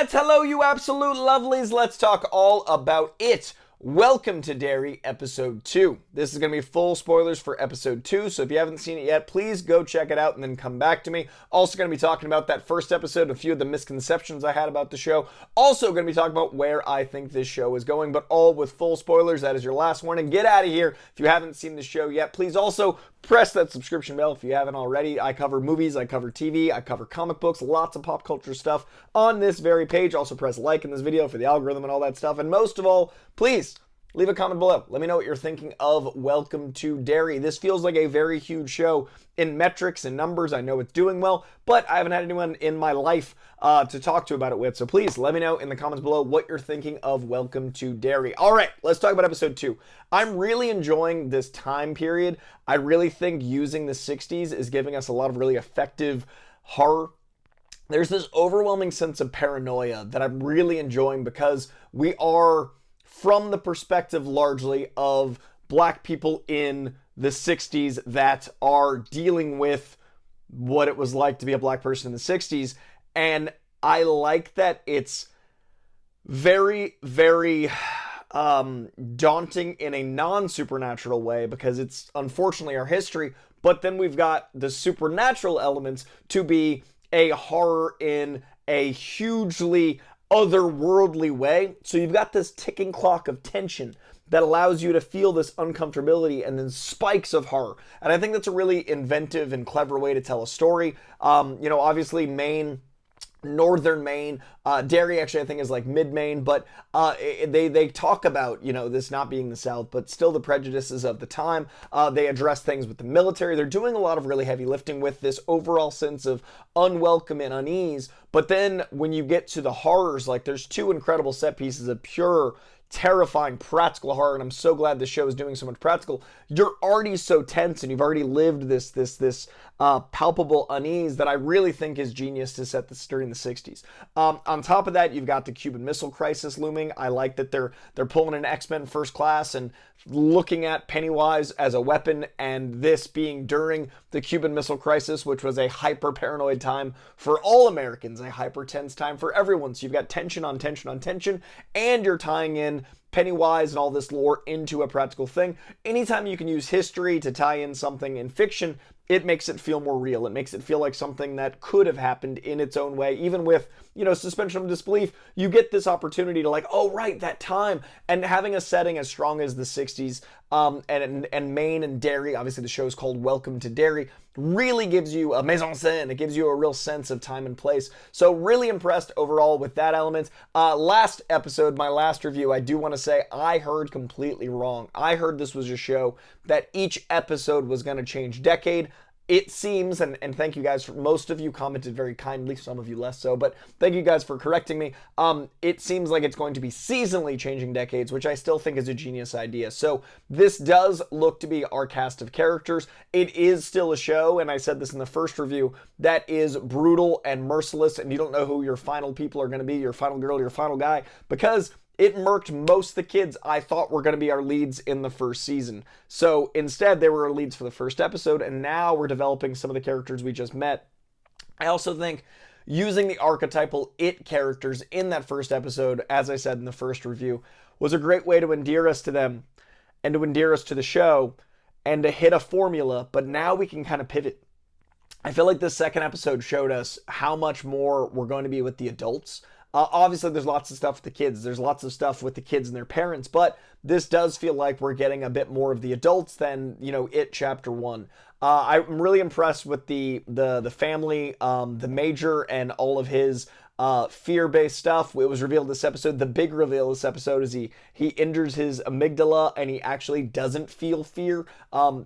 Let's hello you absolute lovelies. Let's talk all about it. Welcome to Derry episode 2. This is going to be full spoilers for episode 2, so if you haven't seen it yet, please go check it out and then come back to me. Also going to be talking about that first episode, a few of the misconceptions I had about the show. Also going to be talking about where I think this show is going, but all with full spoilers. That is your last warning. Get out of here if you haven't seen the show yet. Please also press that subscription bell if you haven't already. I cover movies, I cover TV, I cover comic books, lots of pop culture stuff on this very page. Also press like in this video for the algorithm and all that stuff. And most of all, please leave a comment below. Let me know what you're thinking of Welcome to Derry. This feels like a very huge show in metrics and numbers. I know it's doing well, but I haven't had anyone in my life to talk to about it with. So please let me know in the comments below what you're thinking of Welcome to Derry. All right, let's talk about episode 2. I'm really enjoying this time period. I really think using the 60s is giving us a lot of really effective horror. There's this overwhelming sense of paranoia that I'm really enjoying because we are from the perspective largely of black people in the 60s that are dealing with what it was like to be a black person in the 60s. And I like that it's very, very daunting in a non-supernatural way because it's unfortunately our history. But then we've got the supernatural elements to be a horror in a hugely otherworldly way. So you've got this ticking clock of tension that allows you to feel this uncomfortability and then spikes of horror. And I think that's a really inventive and clever way to tell a story. Obviously Maine, northern Maine, Derry actually I think is like mid-Maine, but they talk about, this not being the South, but still the prejudices of the time. They address things with the military. They're doing a lot of really heavy lifting with this overall sense of unwelcome and unease. But then when you get to the horrors, like there's 2 incredible set pieces of pure terrifying practical horror, and I'm so glad this show is doing so much practical. You're already so tense and you've already lived this palpable unease that I really think is genius to set this during the 60s. On top of that, you've got the Cuban Missile Crisis looming. I like that they're pulling an X-Men First Class and looking at Pennywise as a weapon, and this being during the Cuban Missile Crisis, which was a hyper-paranoid time for all Americans, a hyper-tense time for everyone. So you've got tension on tension on tension, and you're tying in Pennywise and all this lore into a practical thing. Anytime you can use history to tie in something in fiction, it makes it feel more real. It makes it feel like something that could have happened in its own way. Even with, suspension of disbelief, you get this opportunity to like, oh, right, that time. And having a setting as strong as the 60s and Maine and Derry, obviously the show is called Welcome to Derry, really gives you a mise en scène. It gives you a real sense of time and place. So really impressed overall with that element. Last episode, my last review, I do want to say I heard completely wrong. I heard this was a show that each episode was going to change decade. It seems, and thank you guys, most of you commented very kindly, some of you less so, but thank you guys for correcting me. It seems like it's going to be seasonally changing decades, which I still think is a genius idea. So this does look to be our cast of characters. It is still a show, and I said this in the first review, that is brutal and merciless, and you don't know who your final people are going to be, your final girl, your final guy, because it murked most of the kids I thought were going to be our leads in the first season. So instead, they were our leads for the first episode, and now we're developing some of the characters we just met. I also think using the archetypal it characters in that first episode, as I said in the first review, was a great way to endear us to them and to endear us to the show and to hit a formula, but now we can kind of pivot. I feel like this second episode showed us how much more we're going to be with the adults. Obviously, there's lots of stuff with the kids. There's lots of stuff with the kids and their parents, but this does feel like we're getting a bit more of the adults than, It Chapter 1. I'm really impressed with the family, the Major and all of his fear-based stuff. It was revealed this episode. The big reveal this episode is he injures his amygdala and he actually doesn't feel fear.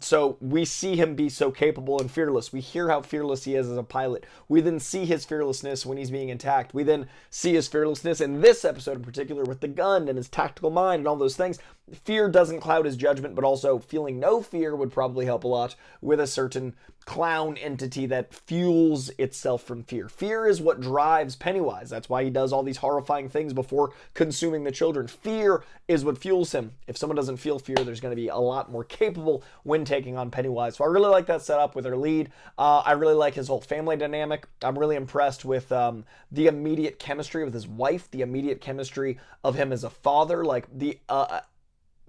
So we see him be so capable and fearless. We hear how fearless he is as a pilot. We then see his fearlessness when he's being attacked. We then see his fearlessness in this episode in particular with the gun and his tactical mind and all those things. Fear doesn't cloud his judgment, but also feeling no fear would probably help a lot with a certain clown entity that fuels itself from fear. Fear is what drives Pennywise Pennywise. That's why he does all these horrifying things before consuming the children. Fear is what fuels him. If someone doesn't feel fear, there's going to be a lot more capable when taking on Pennywise. So I really like that setup with our lead. I really like his whole family dynamic. I'm really impressed with the immediate chemistry with his wife, the immediate chemistry of him as a father, like the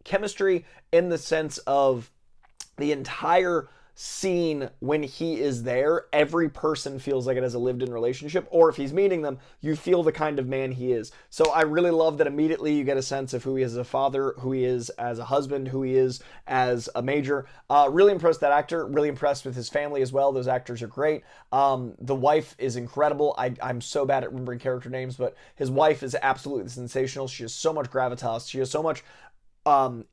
chemistry in the sense of the entire scene when he is there, every person feels like it has a lived-in relationship, or if he's meeting them, you feel the kind of man he is. So I really love that immediately you get a sense of who he is as a father, who he is as a husband, who he is as a major. Really impressed with that actor, really impressed with his family as well. Those actors are great. The wife is incredible. I'm so bad at remembering character names, but his wife is absolutely sensational. She has so much gravitas. She has so much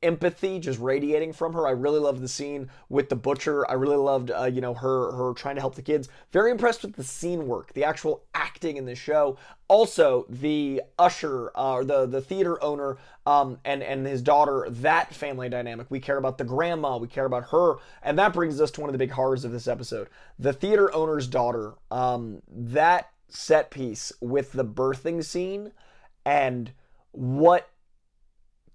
empathy just radiating from her. I really loved the scene with the butcher. I really loved, her trying to help the kids. Very impressed with the scene work, the actual acting in the show. Also, the usher, the theater owner, and his daughter, that family dynamic. We care about the grandma. We care about her. And that brings us to one of the big horrors of this episode. The theater owner's daughter, that set piece with the birthing scene and what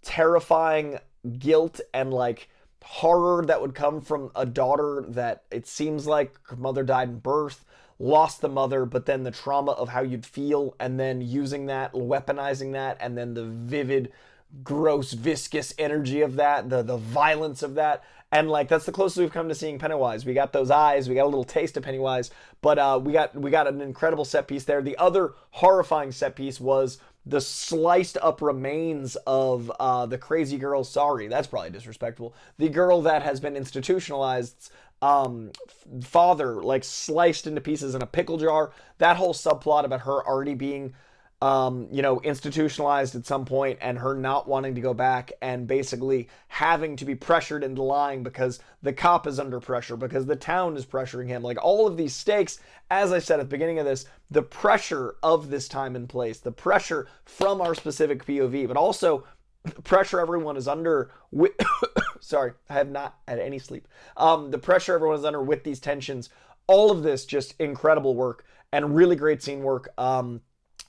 terrifying guilt and like horror that would come from a daughter that it seems like her mother died in birth, lost the mother, but then the trauma of how you'd feel, and then using that, weaponizing that, and then the vivid, gross, viscous energy of that, the violence of that. And like that's the closest we've come to seeing Pennywise. We got those eyes, we got a little taste of Pennywise, but we got an incredible set piece there. The other horrifying set piece was the sliced up remains of the crazy girl. Sorry, that's probably disrespectful. The girl that has been institutionalized, father, like sliced into pieces in a pickle jar. That whole subplot about her already being institutionalized at some point and her not wanting to go back and basically having to be pressured into lying because the cop is under pressure, because the town is pressuring him. Like all of these stakes, as I said at the beginning of this, the pressure of this time and place, the pressure from our specific POV, but also the pressure everyone is under with sorry, I have not had any sleep. The pressure everyone is under with these tensions, all of this just incredible work and really great scene work.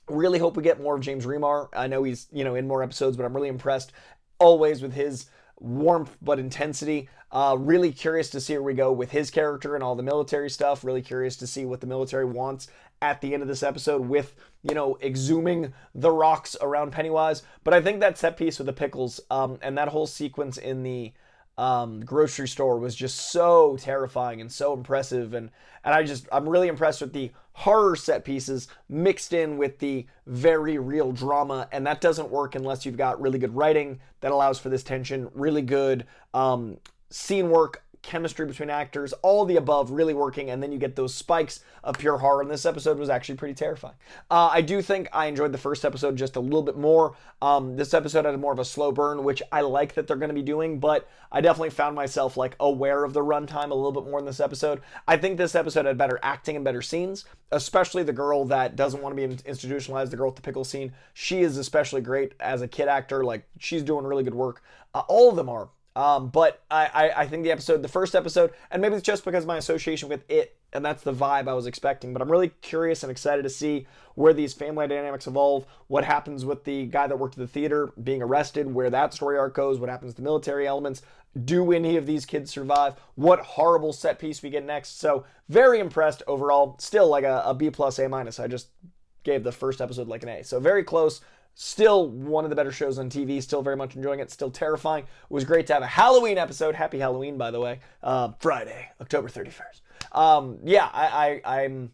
Really hope we get more of James Remar. I know he's, in more episodes, but I'm really impressed always with his warmth but intensity. Really curious to see where we go with his character and all the military stuff. Really curious to see what the military wants at the end of this episode with, exhuming the rocks around Pennywise. But I think that set piece with the pickles and that whole sequence in the grocery store was just so terrifying and so impressive. And I'm really impressed with the horror set pieces mixed in with the very real drama. And that doesn't work unless you've got really good writing that allows for this tension, really good scene work, chemistry between actors, all the above really working, and then you get those spikes of pure horror, and this episode was actually pretty terrifying. I do think I enjoyed the first episode just a little bit more. This episode had more of a slow burn, which I like that they're going to be doing, but I definitely found myself like aware of the runtime a little bit more in this episode. I think this episode had better acting and better scenes, especially the girl that doesn't want to be institutionalized, the girl with the pickle scene. She is especially great as a kid actor. Like, she's doing really good work. All of them are. But I think the first episode, and maybe it's just because of my association with it, and that's the vibe I was expecting, but I'm really curious and excited to see where these family dynamics evolve, what happens with the guy that worked at the theater being arrested, where that story arc goes, what happens to military elements, do any of these kids survive, what horrible set piece we get next. So very impressed overall, still like a B+, A-. I just gave the first episode like an A. So very close. Still one of the better shows on TV. Still very much enjoying it. Still terrifying. It was great to have a Halloween episode. Happy Halloween, by the way. Friday, October 31st. I'm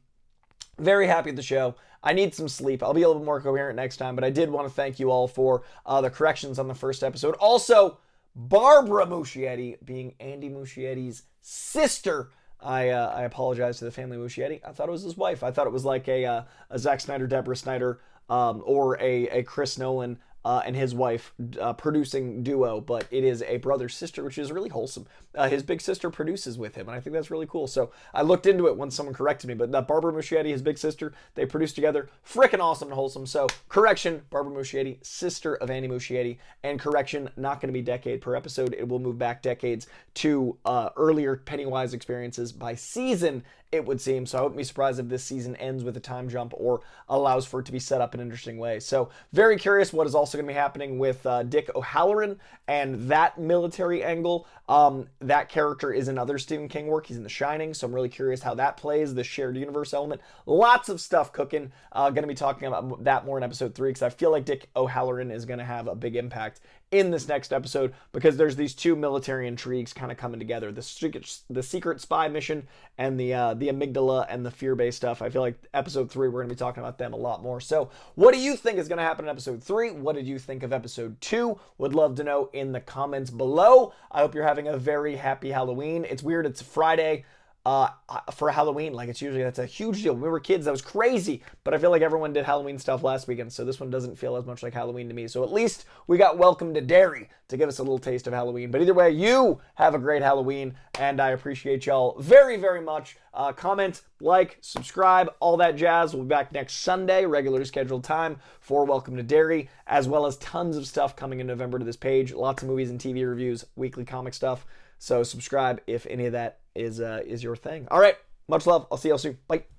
very happy with the show. I need some sleep. I'll be a little bit more coherent next time, but I did want to thank you all for the corrections on the first episode. Also, Barbara Muschietti being Andy Muschietti's sister. I apologize to the family Muschietti. I thought it was his wife. I thought it was like a Zack Snyder, Deborah Snyder, or a Chris Nolan and his wife producing duo, but it is a brother-sister, which is really wholesome. His big sister produces with him, and I think that's really cool. So I looked into it when someone corrected me, but Barbara Muschietti, his big sister, they produce together. Freaking awesome and wholesome. So correction, Barbara Muschietti, sister of Andy Muschietti, and correction, not going to be decade per episode. It will move back decades to earlier Pennywise experiences by season it would seem. So I wouldn't be surprised if this season ends with a time jump or allows for it to be set up in an interesting way. So very curious what is also going to be happening with Dick O'Halloran and that military angle. That character is another Stephen King work. He's in The Shining, so I'm really curious how that plays, the shared universe element. Lots of stuff cooking. Going to be talking about that more in episode 3 because I feel like Dick O'Halloran is going to have a big impact in this next episode because there's these two military intrigues kind of coming together: the secret spy mission and the amygdala and the fear-based stuff. I feel like episode 3 we're going to be talking about them a lot more. So what do you think is going to happen in episode 3? What did you think of episode 2? Would love to know in the comments below. I hope you're having a very happy Halloween. It's weird, it's Friday for Halloween. Like, it's usually, that's a huge deal. When we were kids, that was crazy, but I feel like everyone did Halloween stuff last weekend, so this one doesn't feel as much like Halloween to me. So at least we got Welcome to Derry to give us a little taste of Halloween. But either way, you have a great Halloween, and I appreciate y'all very, very much. Comment, like, subscribe, all that jazz. We'll be back next Sunday, regular scheduled time for Welcome to Derry, as well as tons of stuff coming in November to this page. Lots of movies and TV reviews, weekly comic stuff. So subscribe if any of that is your thing. All right, much love. I'll see y'all soon. Bye.